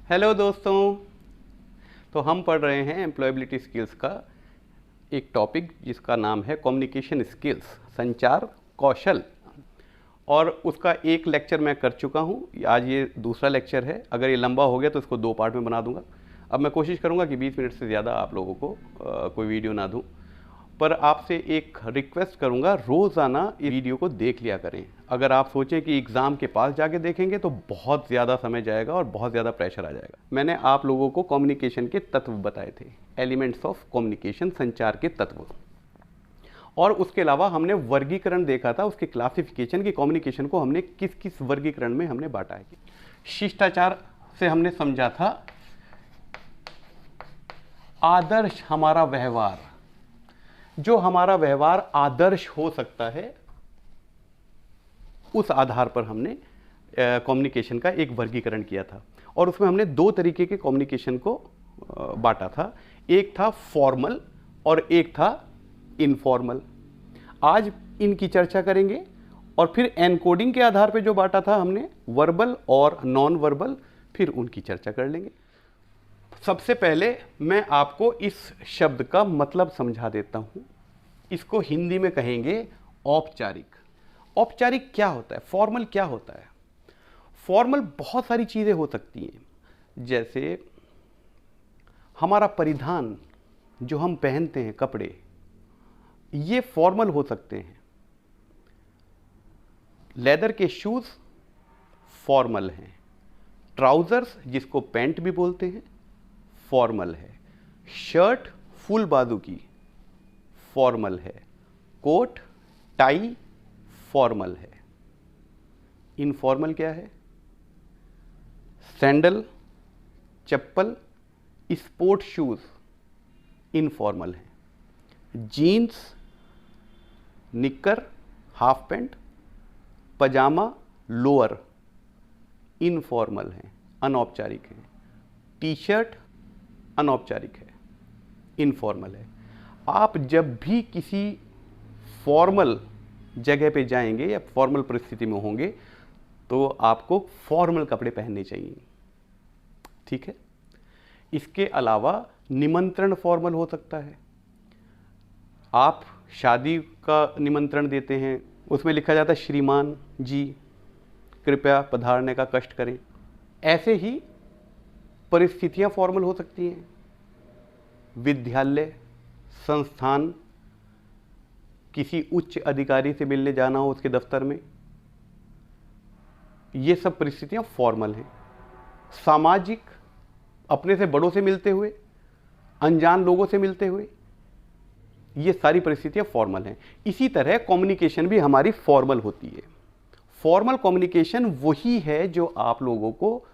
Hello दोस्तों। तो हम पढ़ रहे हैं एम्प्लॉयबिलिटी स्किल्स का एक टॉपिक जिसका नाम है कम्युनिकेशन स्किल्स, संचार कौशल। और उसका एक लेक्चर मैं कर चुका हूँ, आज ये दूसरा लेक्चर है। अगर ये लंबा हो गया तो इसको 2 पार्ट में बना दूंगा। अब मैं कोशिश करूँगा कि 20 मिनट से ज़्यादा आप लोगों को कोई वीडियो ना दूँ, पर आपसे एक रिक्वेस्ट करूंगा, रोज़ाना इस वीडियो को देख लिया करें। अगर आप सोचें कि एग्ज़ाम के पास जाके देखेंगे तो बहुत ज़्यादा समय जाएगा और बहुत ज़्यादा प्रेशर आ जाएगा। मैंने आप लोगों को कम्युनिकेशन के तत्व बताए थे, एलिमेंट्स ऑफ कम्युनिकेशन, संचार के तत्व। और उसके अलावा हमने वर्गीकरण देखा था, उसके क्लासिफिकेशन की, कम्युनिकेशन को हमने किस किस वर्गीकरण में हमने बांटा है। शिष्टाचार से हमने समझा था आदर्श हमारा व्यवहार, जो हमारा व्यवहार आदर्श हो सकता है, उस आधार पर हमने कम्युनिकेशन का एक वर्गीकरण किया था। और उसमें हमने 2 तरीके के कम्युनिकेशन को बांटा था, एक था फॉर्मल और एक था इनफॉर्मल। आज इनकी चर्चा करेंगे और फिर एनकोडिंग के आधार पर जो बांटा था हमने वर्बल और नॉन वर्बल, फिर उनकी चर्चा कर लेंगे। सबसे पहले मैं आपको इस शब्द का मतलब समझा देता हूँ। इसको हिंदी में कहेंगे औपचारिक। औपचारिक क्या होता है, फॉर्मल क्या होता है? फॉर्मल बहुत सारी चीज़ें हो सकती हैं, जैसे हमारा परिधान, जो हम पहनते हैं कपड़े, ये फॉर्मल हो सकते हैं। लेदर के शूज़ फॉर्मल हैं, ट्राउज़र्स जिसको पैंट भी बोलते हैं फॉर्मल है, शर्ट फुल बाजू की फॉर्मल है, कोट टाई फॉर्मल है। इनफॉर्मल क्या है? सैंडल, चप्पल, स्पोर्ट शूज इनफॉर्मल है। जीन्स, निक्कर, हाफ पैंट, पजामा, लोअर इनफॉर्मल है, अनौपचारिक है। टी शर्ट अनौपचारिक है, इनफॉर्मल है। आप जब भी किसी फॉर्मल जगह पे जाएंगे या फॉर्मल परिस्थिति में होंगे तो आपको फॉर्मल कपड़े पहनने चाहिए, ठीक है। इसके अलावा निमंत्रण फॉर्मल हो सकता है। आप शादी का निमंत्रण देते हैं, उसमें लिखा जाता है श्रीमान जी कृपया पधारने का कष्ट करें। ऐसे ही परिस्थितियां फॉर्मल हो सकती हैं। विद्यालय, संस्थान, किसी उच्च अधिकारी से मिलने जाना हो उसके दफ्तर में, ये सब परिस्थितियां फॉर्मल हैं। सामाजिक, अपने से बड़ों से मिलते हुए, अनजान लोगों से मिलते हुए, ये सारी परिस्थितियां फॉर्मल हैं। इसी तरह कम्युनिकेशन भी हमारी फॉर्मल होती है। फॉर्मल कम्युनिकेशन वही है जो आप लोगों को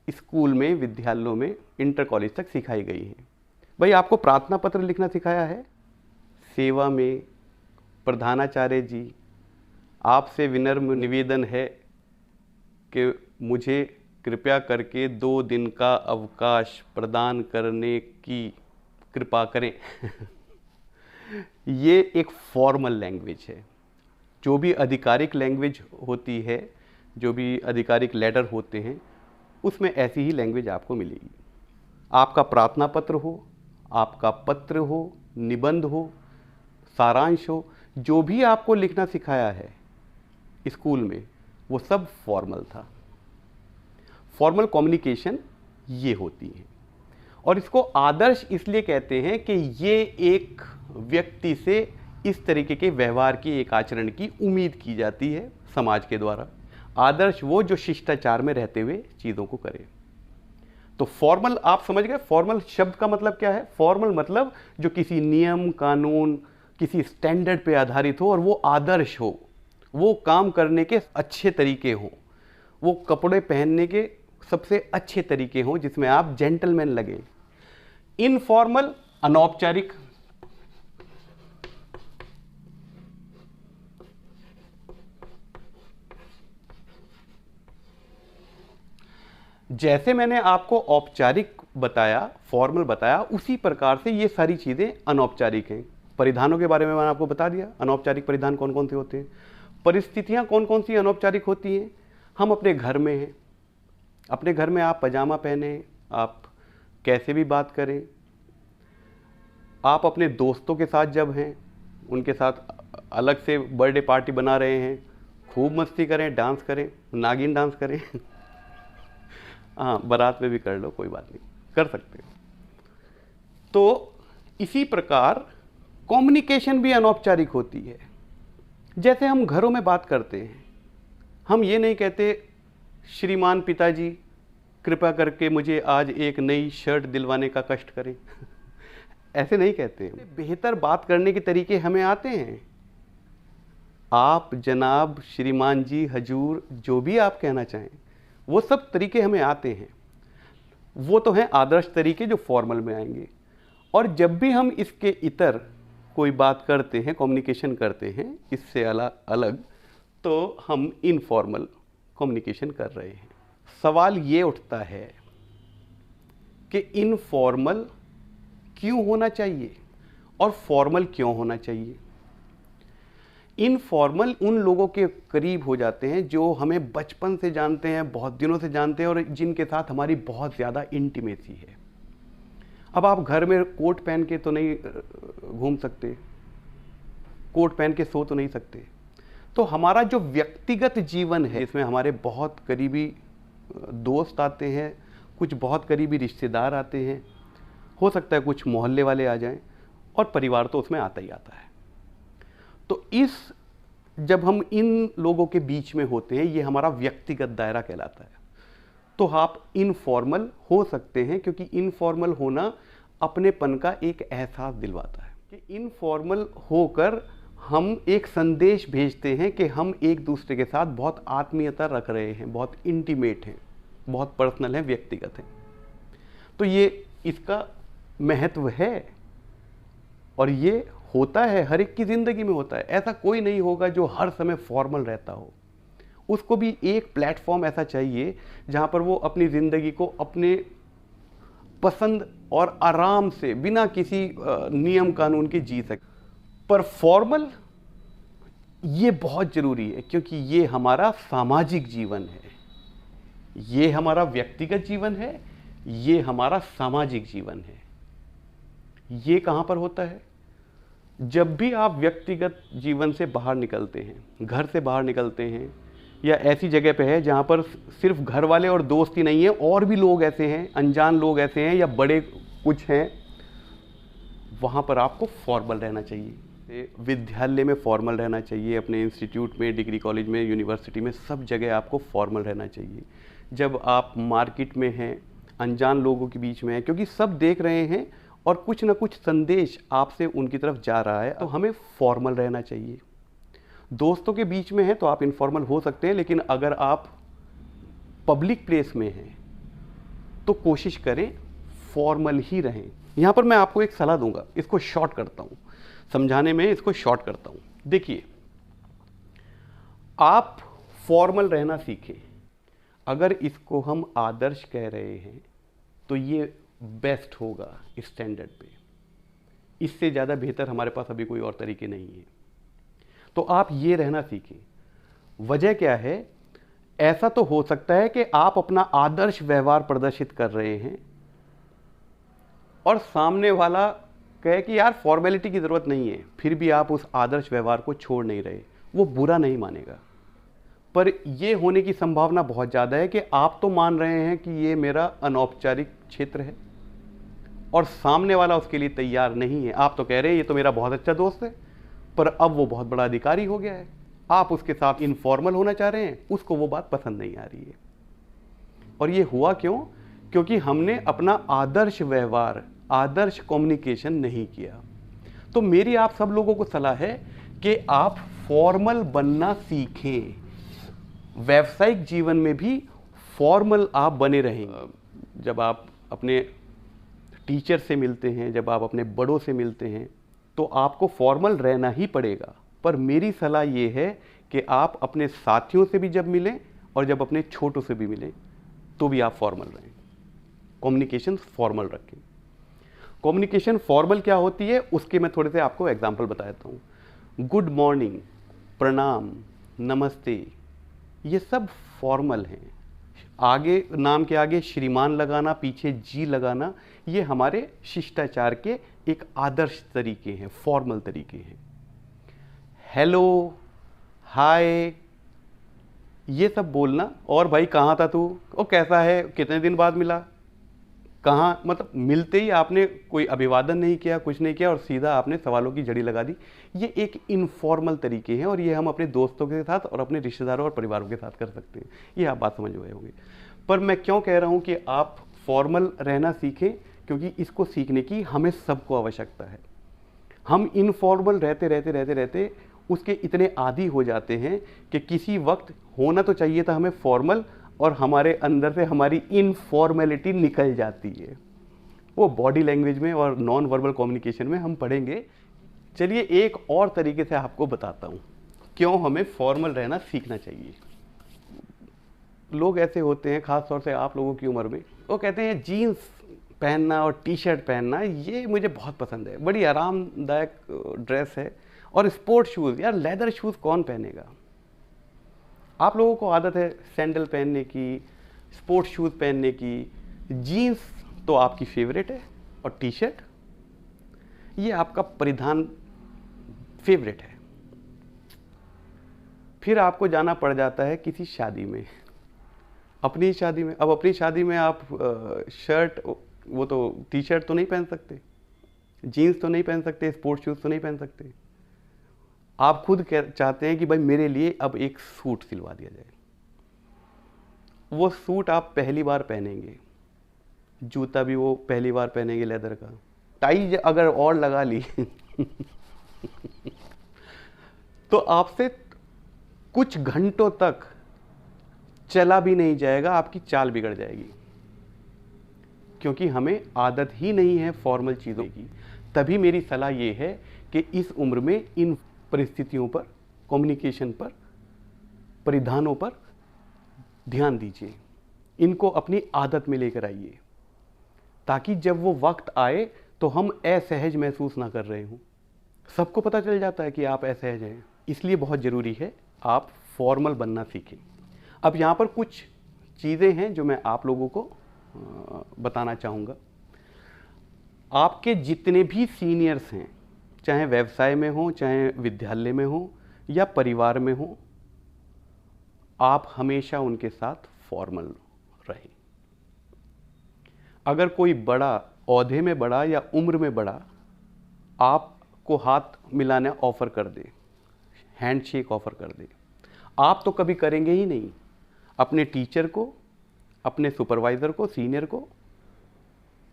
स्कूल में, विद्यालयों में, इंटर कॉलेज तक सिखाई गई है। भाई, आपको प्रार्थना पत्र लिखना सिखाया है। सेवा में प्रधानाचार्य जी, आपसे विनम्र निवेदन है कि मुझे कृपया करके 2 दिन का अवकाश प्रदान करने की कृपा करें। ये एक फॉर्मल लैंग्वेज है। जो भी आधिकारिक लैंग्वेज होती है, जो भी आधिकारिक लेटर होते हैं, उसमें ऐसी ही लैंग्वेज आपको मिलेगी। आपका प्रार्थना पत्र हो, आपका पत्र हो, निबंध हो, सारांश हो, जो भी आपको लिखना सिखाया है स्कूल में, वो सब फॉर्मल था। फॉर्मल कम्युनिकेशन ये होती है। और इसको आदर्श इसलिए कहते हैं कि ये एक व्यक्ति से इस तरीके के व्यवहार की, एक आचरण की उम्मीद की जाती है समाज के द्वारा। आदर्श वो जो शिष्टाचार में रहते हुए चीज़ों को करे। तो फॉर्मल आप समझ गए। फॉर्मल शब्द का मतलब क्या है? फॉर्मल मतलब जो किसी नियम, कानून, किसी स्टैंडर्ड पे आधारित हो और वो आदर्श हो, वो काम करने के अच्छे तरीके हो, वो कपड़े पहनने के सबसे अच्छे तरीके हों जिसमें आप जेंटलमैन लगे। इनफॉर्मल, अनौपचारिक। जैसे मैंने आपको औपचारिक बताया, फॉर्मल बताया, उसी प्रकार से ये सारी चीज़ें अनौपचारिक हैं। परिधानों के बारे में मैंने आपको बता दिया, अनौपचारिक परिधान कौन कौन से होते हैं। परिस्थितियाँ कौन कौन सी अनौपचारिक होती हैं? हम अपने घर में हैं, अपने घर में आप पजामा पहने, आप कैसे भी बात करें, आप अपने दोस्तों के साथ जब हैं, उनके साथ अलग से बर्थडे पार्टी बना रहे हैं, खूब मस्ती करें, डांस करें, नागिन डांस करें हाँ, बारात में भी कर लो, कोई बात नहीं, कर सकते हो। तो इसी प्रकार कम्युनिकेशन भी अनौपचारिक होती है। जैसे हम घरों में बात करते हैं, हम ये नहीं कहते श्रीमान पिताजी कृपया करके मुझे आज एक नई शर्ट दिलवाने का कष्ट करें ऐसे नहीं कहते। बेहतर बात करने के तरीके हमें आते हैं। आप, जनाब, श्रीमान जी, हजूर, जो भी आप कहना चाहें, वो सब तरीके हमें आते हैं। वो तो हैं आदर्श तरीके जो फॉर्मल में आएंगे। और जब भी हम इसके इतर कोई बात करते हैं, कम्युनिकेशन करते हैं इससे अलग, तो हम इनफॉर्मल कम्युनिकेशन कर रहे हैं। सवाल ये उठता है कि इनफॉर्मल क्यों होना चाहिए और फॉर्मल क्यों होना चाहिए। इनफॉर्मल उन लोगों के करीब हो जाते हैं जो हमें बचपन से जानते हैं, बहुत दिनों से जानते हैं और जिनके साथ हमारी बहुत ज़्यादा इंटीमेसी है। अब आप घर में कोट पहन के तो नहीं घूम सकते, कोट पहन के सो तो नहीं सकते। तो हमारा जो व्यक्तिगत जीवन है, इसमें हमारे बहुत करीबी दोस्त आते हैं, कुछ बहुत करीबी रिश्तेदार आते हैं, हो सकता है कुछ मोहल्ले वाले आ जाएं, और परिवार तो उसमें आता ही आता है। तो जब हम इन लोगों के बीच में होते हैं, ये हमारा व्यक्तिगत दायरा कहलाता है। तो आप इनफॉर्मल हो सकते हैं, क्योंकि इनफॉर्मल होना अपनेपन का एक एहसास दिलवाता है कि इनफॉर्मल होकर हम एक संदेश भेजते हैं कि हम एक दूसरे के साथ बहुत आत्मीयता रख रहे हैं, बहुत इंटीमेट हैं, बहुत पर्सनल हैं, व्यक्तिगत हैं। तो ये इसका महत्व है और ये होता है, हर एक की ज़िंदगी में होता है। ऐसा कोई नहीं होगा जो हर समय फॉर्मल रहता हो। उसको भी एक प्लेटफॉर्म ऐसा चाहिए जहाँ पर वो अपनी ज़िंदगी को अपने पसंद और आराम से बिना किसी नियम कानून के जी सके। पर फॉर्मल ये बहुत ज़रूरी है, क्योंकि ये हमारा सामाजिक जीवन है, ये हमारा व्यक्तिगत जीवन है, ये हमारा सामाजिक जीवन है। ये कहाँ पर होता है? जब भी आप व्यक्तिगत जीवन से बाहर निकलते हैं, घर से बाहर निकलते हैं, या ऐसी जगह पे है जहाँ पर सिर्फ घर वाले और दोस्त ही नहीं है, और भी लोग ऐसे हैं, अनजान लोग ऐसे हैं या बड़े कुछ हैं, वहाँ पर आपको फॉर्मल रहना चाहिए। विद्यालय में फॉर्मल रहना चाहिए, अपने इंस्टीट्यूट में, डिग्री कॉलेज में, यूनिवर्सिटी में, सब जगह आपको फॉर्मल रहना चाहिए। जब आप मार्केट में हैं, अनजान लोगों के बीच में हैं, क्योंकि सब देख रहे हैं और कुछ ना कुछ संदेश आपसे उनकी तरफ जा रहा है, तो हमें फॉर्मल रहना चाहिए। दोस्तों के बीच में हैं तो आप इनफॉर्मल हो सकते हैं, लेकिन अगर आप पब्लिक प्लेस में हैं तो कोशिश करें फॉर्मल ही रहें। यहाँ पर मैं आपको एक सलाह दूंगा, इसको शॉर्ट करता हूँ, समझाने में इसको शॉर्ट करता हूँ। देखिए, आप फॉर्मल रहना सीखें। अगर इसको हम आदर्श कह रहे हैं तो ये बेस्ट होगा स्टैंडर्ड पे। इससे ज़्यादा बेहतर हमारे पास अभी कोई और तरीके नहीं है। तो आप ये रहना सीखें। वजह क्या है? ऐसा तो हो सकता है कि आप अपना आदर्श व्यवहार प्रदर्शित कर रहे हैं और सामने वाला कहे कि यार फॉर्मेलिटी की ज़रूरत नहीं है, फिर भी आप उस आदर्श व्यवहार को छोड़ नहीं रहे। वो बुरा नहीं मानेगा, पर यह होने की संभावना बहुत ज़्यादा है कि आप तो मान रहे हैं कि ये मेरा अनौपचारिक क्षेत्र है और सामने वाला उसके लिए तैयार नहीं है। आप तो कह रहे हैं ये तो मेरा बहुत अच्छा दोस्त है, पर अब वो बहुत बड़ा अधिकारी हो गया है। आप उसके साथ इनफॉर्मल होना चाह रहे हैं, उसको वो बात पसंद नहीं आ रही है। और ये हुआ क्यों? क्योंकि हमने अपना आदर्श व्यवहार, आदर्श कम्युनिकेशन नहीं किया। तो मेरी आप सब लोगों को सलाह है कि आप फॉर्मल बनना सीखें। व्यावसायिक जीवन में भी फॉर्मल आप बने रहेंगे। जब आप अपने टीचर से मिलते हैं, जब आप अपने बड़ों से मिलते हैं, तो आपको फॉर्मल रहना ही पड़ेगा। पर मेरी सलाह ये है कि आप अपने साथियों से भी जब मिलें और जब अपने छोटों से भी मिलें तो भी आप फॉर्मल रहें, कम्युनिकेशन फॉर्मल रखें। कम्युनिकेशन फॉर्मल क्या होती है उसके मैं थोड़े से आपको एग्जांपल बता देता हूँ। गुड मॉर्निंग, प्रणाम, नमस्ते, ये सब फॉर्मल हैं। आगे नाम के आगे श्रीमान लगाना, पीछे जी लगाना, ये हमारे शिष्टाचार के एक आदर्श तरीके हैं, फॉर्मल तरीके हैं। हेलो, हाय, ये सब बोलना, और भाई कहाँ था तू, ओ कैसा है, कितने दिन बाद मिला, कहाँ, मतलब मिलते ही आपने कोई अभिवादन नहीं किया, कुछ नहीं किया और सीधा आपने सवालों की जड़ी लगा दी। ये एक इनफॉर्मल तरीके हैं और ये हम अपने दोस्तों के साथ और अपने रिश्तेदारों और परिवारों के साथ कर सकते हैं। ये आप बात समझ गए होंगे। पर मैं क्यों कह रहा हूँ कि आप फॉर्मल रहना सीखें, क्योंकि इसको सीखने की हमें सबको आवश्यकता है। हम इनफॉर्मल रहते रहते रहते रहते उसके इतने आदी हो जाते हैं कि किसी वक्त होना तो चाहिए था हमें फॉर्मल, और हमारे अंदर से हमारी इनफॉर्मेलिटी निकल जाती है। वो बॉडी लैंग्वेज में और नॉन वर्बल कम्युनिकेशन में हम पढ़ेंगे। चलिए एक और तरीके से आपको बताता हूँ क्यों हमें फॉर्मल रहना सीखना चाहिए। लोग ऐसे होते हैं, ख़ास तौर से आप लोगों की उम्र में, वो कहते हैं जीन्स पहनना और टी शर्ट पहनना ये मुझे बहुत पसंद है, बड़ी आरामदायक ड्रेस है, और स्पोर्ट शूज़, यार लेदर शूज़ कौन पहनेगा। आप लोगों को आदत है सैंडल पहनने की, स्पोर्ट्स शूज़ पहनने की, जीन्स तो आपकी फेवरेट है, और टी शर्ट ये आपका परिधान फेवरेट है। फिर आपको जाना पड़ जाता है किसी शादी में, अपनी शादी में। अब अपनी शादी में आप शर्ट, वो तो टी शर्ट तो नहीं पहन सकते, जीन्स तो नहीं पहन सकते, स्पोर्ट्स शूज़ तो नहीं पहन सकते। आप खुद चाहते हैं कि भाई मेरे लिए अब एक सूट सिलवा दिया जाए। वो सूट आप पहली बार पहनेंगे, जूता भी वो पहली बार पहनेंगे लेदर का, टाई अगर और लगा ली तो आपसे कुछ घंटों तक चला भी नहीं जाएगा, आपकी चाल बिगड़ जाएगी, क्योंकि हमें आदत ही नहीं है फॉर्मल चीज़ों की। तभी मेरी सलाह ये है कि इस उम्र में इन परिस्थितियों पर, कम्युनिकेशन पर, परिधानों पर ध्यान दीजिए, इनको अपनी आदत में लेकर आइए, ताकि जब वो वक्त आए तो हम असहज महसूस ना कर रहे हों। सबको पता चल जाता है कि आप असहज हैं, इसलिए बहुत ज़रूरी है आप फॉर्मल बनना सीखें। अब यहाँ पर कुछ चीज़ें हैं जो मैं आप लोगों को बताना चाहूँगा। आपके जितने भी सीनियर्स हैं, चाहे व्यवसाय में हो, चाहे विद्यालय में हो या परिवार में हो, आप हमेशा उनके साथ फॉर्मल रहें। अगर कोई बड़ा, औहदे में बड़ा या उम्र में बड़ा आपको हाथ मिलाना ऑफ़र कर दे, हैंडशेक ऑफ़र कर दे, आप तो कभी करेंगे ही नहीं। अपने टीचर को, अपने सुपरवाइज़र को, सीनियर को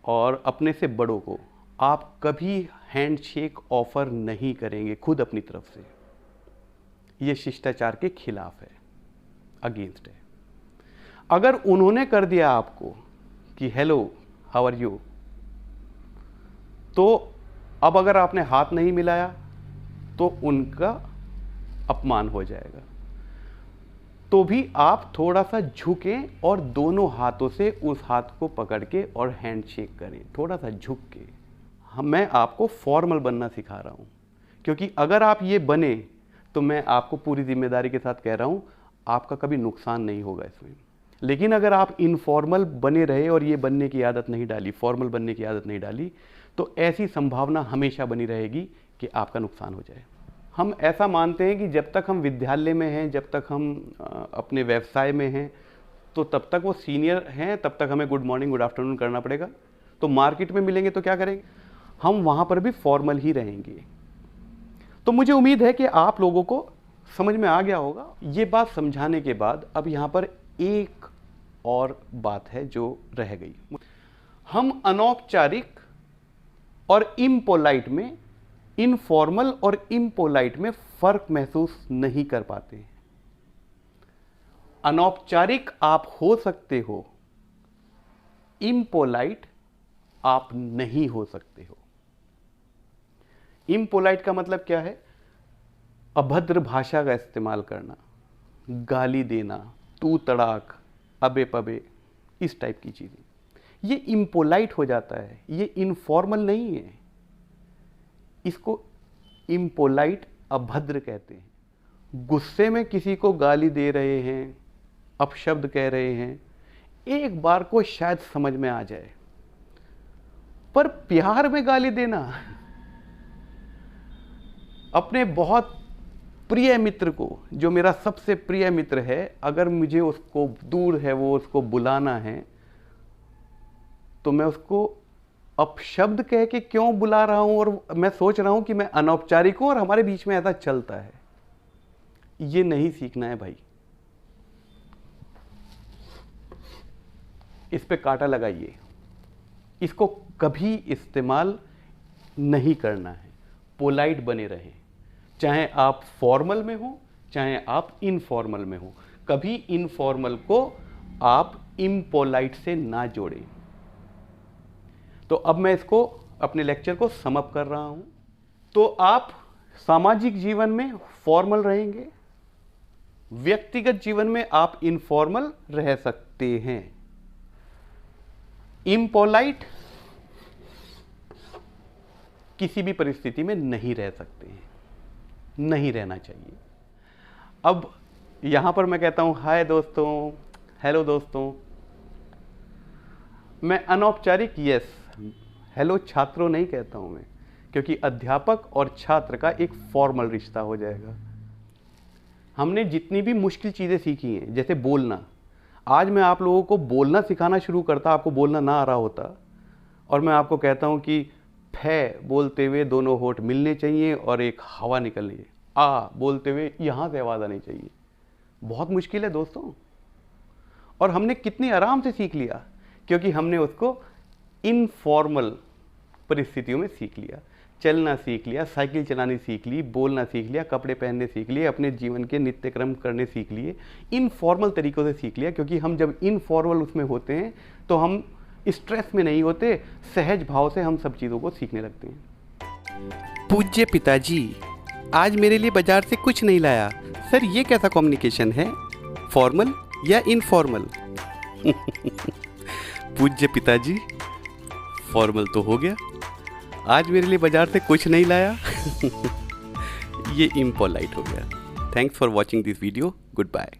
और अपने से बड़ों को आप कभी हैंडशेक ऑफ़र नहीं करेंगे खुद अपनी तरफ से। ये शिष्टाचार के खिलाफ है, अगेंस्ट है। अगर उन्होंने कर दिया आपको कि हेलो हाउ आर यू, तो अब अगर आपने हाथ नहीं मिलाया तो उनका अपमान हो जाएगा। तो भी आप थोड़ा सा झुकें और दोनों हाथों से उस हाथ को पकड़ के और हैंडशेक करें, थोड़ा सा झुक के। मैं आपको फॉर्मल बनना सिखा रहा हूँ, क्योंकि अगर आप ये बने तो मैं आपको पूरी जिम्मेदारी के साथ कह रहा हूँ, आपका कभी नुकसान नहीं होगा इसमें। लेकिन अगर आप इनफॉर्मल बने रहे और ये बनने की आदत नहीं डाली, फॉर्मल बनने की आदत नहीं डाली, तो ऐसी संभावना हमेशा बनी रहेगी कि आपका नुकसान हो जाए। हम ऐसा मानते हैं कि जब तक हम विद्यालय में हैं, जब तक हम अपने व्यवसाय में हैं, तो तब तक वो सीनियर हैं, तब तक हमें गुड मॉर्निंग, गुड आफ्टरनून करना पड़ेगा। तो मार्केट में मिलेंगे तो क्या करेंगे, हम वहाँ पर भी फॉर्मल ही रहेंगे। तो मुझे उम्मीद है कि आप लोगों को समझ में आ गया होगा। ये बात समझाने के बाद अब यहाँ पर एक और बात है जो रह गई। हम अनौपचारिक और इम्पोलाइट में, इनफॉर्मल और इम्पोलाइट में फ़र्क महसूस नहीं कर पाते हैं। अनौपचारिक आप हो सकते हो, इम्पोलाइट आप नहीं हो सकते हो। इम्पोलाइट का मतलब क्या है, अभद्र भाषा का इस्तेमाल करना, गाली देना, तू तड़ाक, अबे पबे, इस टाइप की चीज़ें, ये इम्पोलाइट हो जाता है, ये इनफॉर्मल नहीं है। इसको इम्पोलाइट, अभद्र कहते हैं। गुस्से में किसी को गाली दे रहे हैं, अपशब्द कह रहे हैं, एक बार को शायद समझ में आ जाए, पर प्यार में गाली देना, अपने बहुत प्रिय मित्र को, जो मेरा सबसे प्रिय मित्र है, अगर मुझे उसको दूर है वो उसको बुलाना है, तो मैं उसको अपशब्द कह के क्यों बुला रहा हूं, और मैं सोच रहा हूं कि मैं अनौपचारिक हूं और हमारे बीच में ऐसा चलता है। ये नहीं सीखना है भाई। इस पे कांटा लगाइए, इसको कभी इस्तेमाल नहीं करना है। पोलाइट बने रहें, चाहे आप फॉर्मल में हो चाहे आप इनफॉर्मल में हो। कभी इनफॉर्मल को आप इम्पोलाइट से ना जोड़ें। तो अब मैं इसको अपने लेक्चर को सम अप कर रहा हूं। तो आप सामाजिक जीवन में फॉर्मल रहेंगे, व्यक्तिगत जीवन में आप इनफॉर्मल रह सकते हैं। इम्पोलाइट किसी भी परिस्थिति में नहीं रह सकते हैं, नहीं रहना चाहिए। अब यहां पर मैं कहता हूं हाय दोस्तों, हेलो दोस्तों, मैं अनौपचारिक यस, हेलो छात्रों नहीं कहता हूं मैं, क्योंकि अध्यापक और छात्र का एक फॉर्मल रिश्ता हो जाएगा। हमने जितनी भी मुश्किल चीज़ें सीखी हैं, जैसे बोलना, आज मैं आप लोगों को बोलना सिखाना शुरू करता, आपको बोलना ना आ रहा होता, और मैं आपको कहता हूं कि फे बोलते हुए दोनों होठ मिलने चाहिए और एक हवा निकलनी है, आ बोलते हुए यहाँ से आवाज़ आनी चाहिए। बहुत मुश्किल है दोस्तों, और हमने कितनी आराम से सीख लिया, क्योंकि हमने उसको इनफॉर्मल परिस्थितियों में सीख लिया। चलना सीख लिया, साइकिल चलानी सीख ली, बोलना सीख लिया, कपड़े पहनने सीख लिए, अपने जीवन के नित्यक्रम करने सीख लिए, इनफॉर्मल तरीक़ों से सीख लिया। क्योंकि हम जब इनफॉर्मल उसमें होते हैं तो हम स्ट्रेस में नहीं होते, सहज भाव से हम सब चीज़ों को सीखने लगते हैं। पूज्य पिताजी, आज मेरे लिए बाजार से कुछ नहीं लाया। सर, ये कैसा कम्युनिकेशन है, फॉर्मल या इनफॉर्मल? पूज्य पिताजी, फॉर्मल तो हो गया, आज मेरे लिए बाजार से कुछ नहीं लाया। ये इम्पोलाइट हो गया। Thanks for watching this video. Good bye.